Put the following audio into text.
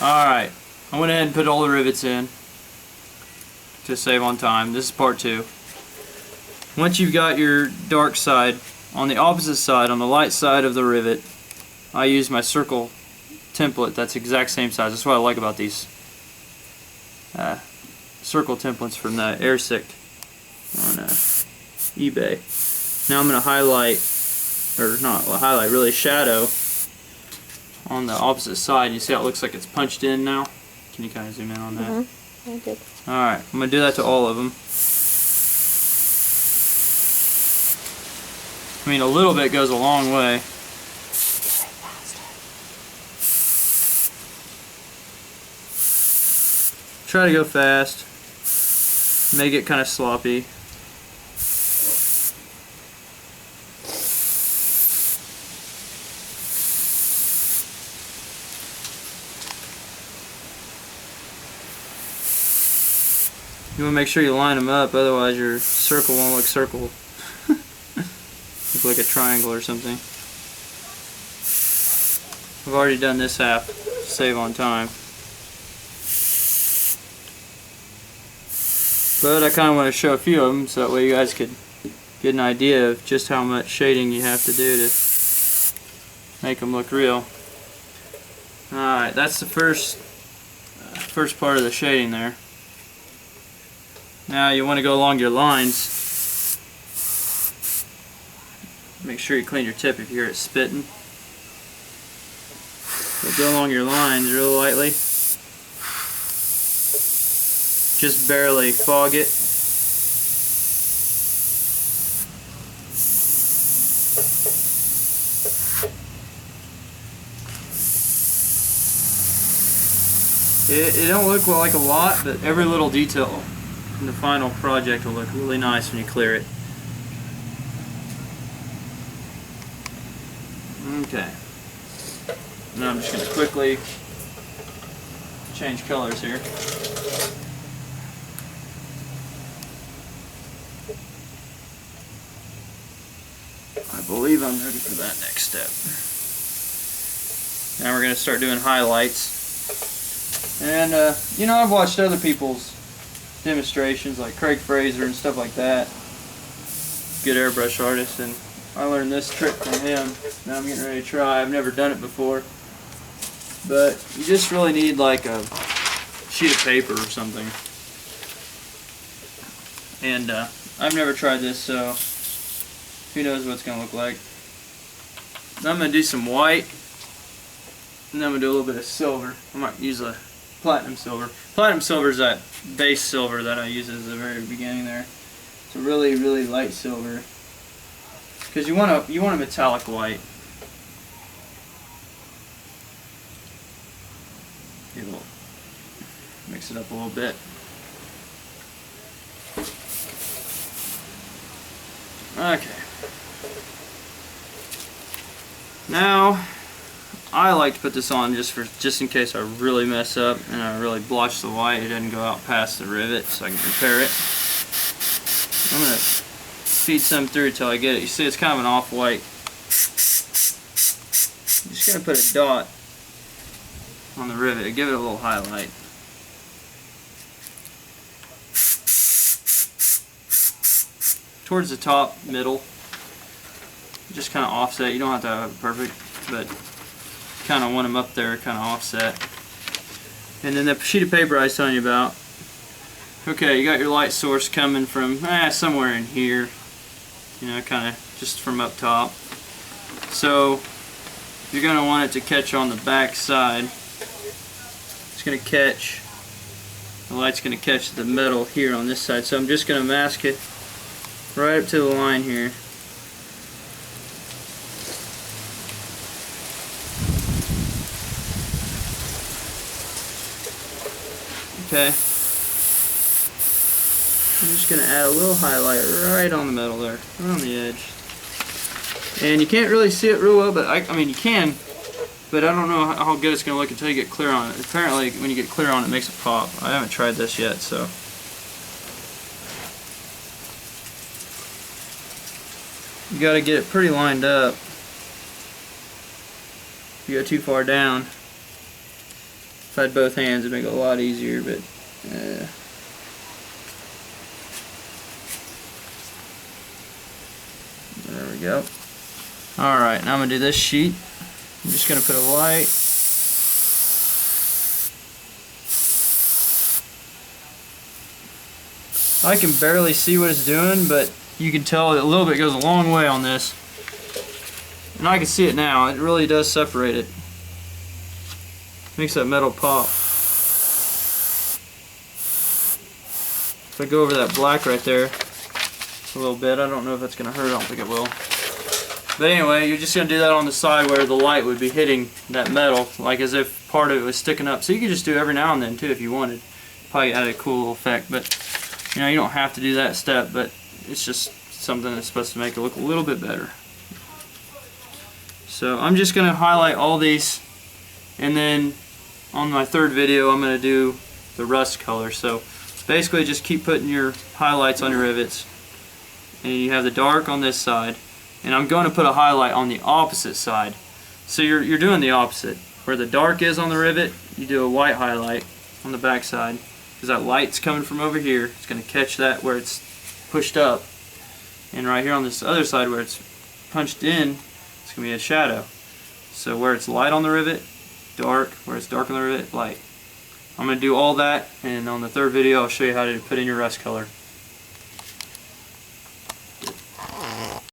Alright, I went ahead and put all the rivets in to save on time. This is part 2. Once you've got your dark side, on the opposite side, on the light side of the rivet, I use my circle template that's exact same size. That's what I like about these circle templates from the Airsick on eBay. Now I'm going to highlight, or not highlight, really shadow on the opposite side. You see how it looks like it's punched in now? Can you kind of zoom in on that? I did. Alright, I'm going to do that to all of them. I mean, a little bit goes a long way. Try to go fast. Make it kind of sloppy. You want to make sure you line them up, otherwise your circle won't look circle. Look like a triangle or something. I've already done this half to save on time. But I kind of want to show a few of them so that way you guys could get an idea of just how much shading you have to do to make them look real. Alright, that's the first part of the shading there. Now you want to go along your lines. Make sure you clean your tip if you hear it spitting. So go along your lines real lightly. Just barely fog it. It don't look like a lot, but every little detail in the final project will look really nice when you clear it. Okay. Now I'm just going to quickly change colors here. I believe I'm ready for that next step. Now we're going to start doing highlights. And, you know, I've watched other people's demonstrations like Craig Fraser and stuff like that. Good airbrush artist, and I learned this trick from him. Now I'm getting ready to try. I've never done it before. But you just really need like a sheet of paper or something. And I've never tried this, so who knows what it's going to look like. Now I'm going to do some white, and then I'm going to do a little bit of silver. I might use a platinum silver. Platinum silver is that base silver that I used at the very beginning there. It's a really, really light silver. Because you want a metallic white. It'll mix it up a little bit. Okay. Now I like to put this on just in case I really mess up and I really blotch the white. It doesn't go out past the rivet, so I can repair it. I'm gonna feed some through until I get it. You see, it's kind of an off-white. I'm just gonna put a dot on the rivet to give it a little highlight. Towards the top, middle. Just kind of offset. You don't have to have it perfect, but kind of want them up there, kind of offset. And then the sheet of paper I was telling you about. Okay, you got your light source coming from somewhere in here. You know, kind of just from up top. So you're going to want it to catch on the back side. It's going to catch, the light's going to catch the metal here on this side. So I'm just going to mask it right up to the line here. Okay. I'm just going to add a little highlight right on the metal there, right on the edge. And you can't really see it real well, but I mean you can, but I don't know how good it's going to look until you get clear on it. Apparently when you get clear on it, it makes it pop. I haven't tried this yet, so. You got to get it pretty lined up. If you go too far down, If I had both hands, it'd make it a lot easier, but there we go. Alright, now I'm going to do this sheet. I'm just going to put a light. I can barely see what it's doing, but you can tell a little bit goes a long way on this. And I can see it now. It really does separate it. Makes that metal pop. If I go over that black right there a little bit, I don't know if that's going to hurt. I don't think it will. But anyway, you're just going to do that on the side where the light would be hitting that metal, like as if part of it was sticking up. So you can just do it every now and then too if you wanted. Probably add a cool little effect, but you know, you don't have to do that step, but it's just something that's supposed to make it look a little bit better. So I'm just going to highlight all these, and then on my third video I'm going to do the rust color. So basically just keep putting your highlights on your rivets, and you have the dark on this side, and I'm going to put a highlight on the opposite side. So you're doing the opposite. Where the dark is on the rivet, you do a white highlight on the back side, because that light's coming from over here. It's going to catch that where it's pushed up, and right here on this other side where it's punched in, it's going to be a shadow. So where it's light on the rivet, dark. Where it's dark on the rivet, light. I'm going to do all that, and on the third video I'll show you how to put in your rust color.